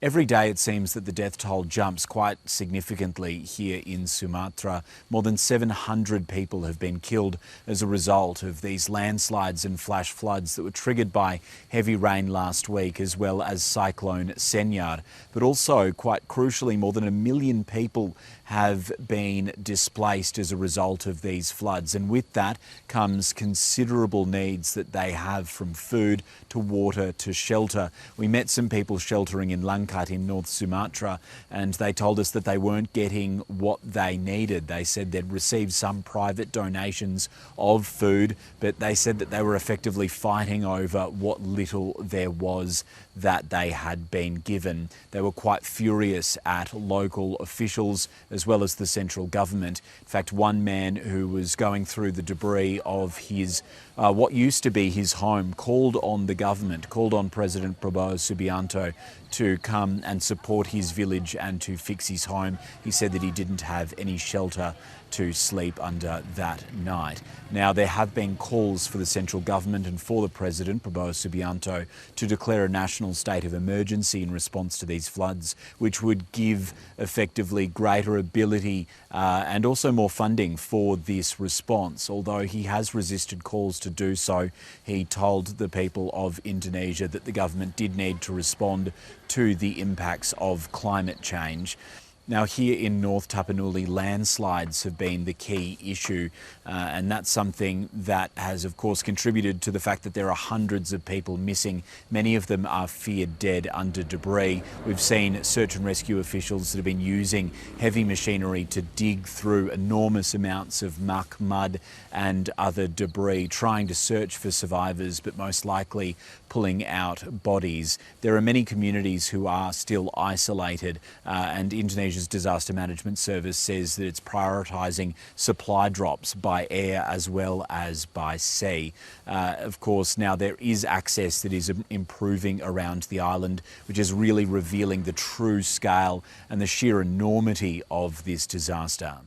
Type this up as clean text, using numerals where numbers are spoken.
Every day it seems that the death toll jumps quite significantly here in Sumatra. More than 700 people have been killed as a result of these landslides and flash floods that were triggered by heavy rain last week, as well as Cyclone Senyar. But also, quite crucially, more than 1 million people have been displaced as a result of these floods. And with that comes considerable needs that they have, from food to water to shelter. We met some people sheltering in in North Sumatra, and they told us that they weren't getting what they needed. They said they'd received some private donations of food, but they said that they were effectively fighting over what little there was that they had been given. They were quite furious at local officials as well as the central government. In fact, one man who was going through the debris of his what used to be his home called on the government, called on President Prabowo Subianto to come and support his village and to fix his home. He said that he didn't have any shelter to sleep under that night. Now, there have been calls for the central government and for the President, Prabowo Subianto, to declare a national state of emergency in response to these floods, which would give effectively greater ability and also more funding for this response. Although he has resisted calls to do so, he told the people of Indonesia that the government did need to respond to the impacts of climate change. Now, here in North Tapanuli, landslides have been the key issue, and that's something that has, of course, contributed to the fact that there are hundreds of people missing. Many of them are feared dead under debris. We've seen search and rescue officials that have been using heavy machinery to dig through enormous amounts of muck, mud and other debris, trying to search for survivors, but most likely pulling out bodies. There are many communities who are still isolated, and Indonesia's Disaster Management Service says that it's prioritising supply drops by air as well as by sea. Of course, now there is access that is improving around the island, which is really revealing the true scale and the sheer enormity of this disaster.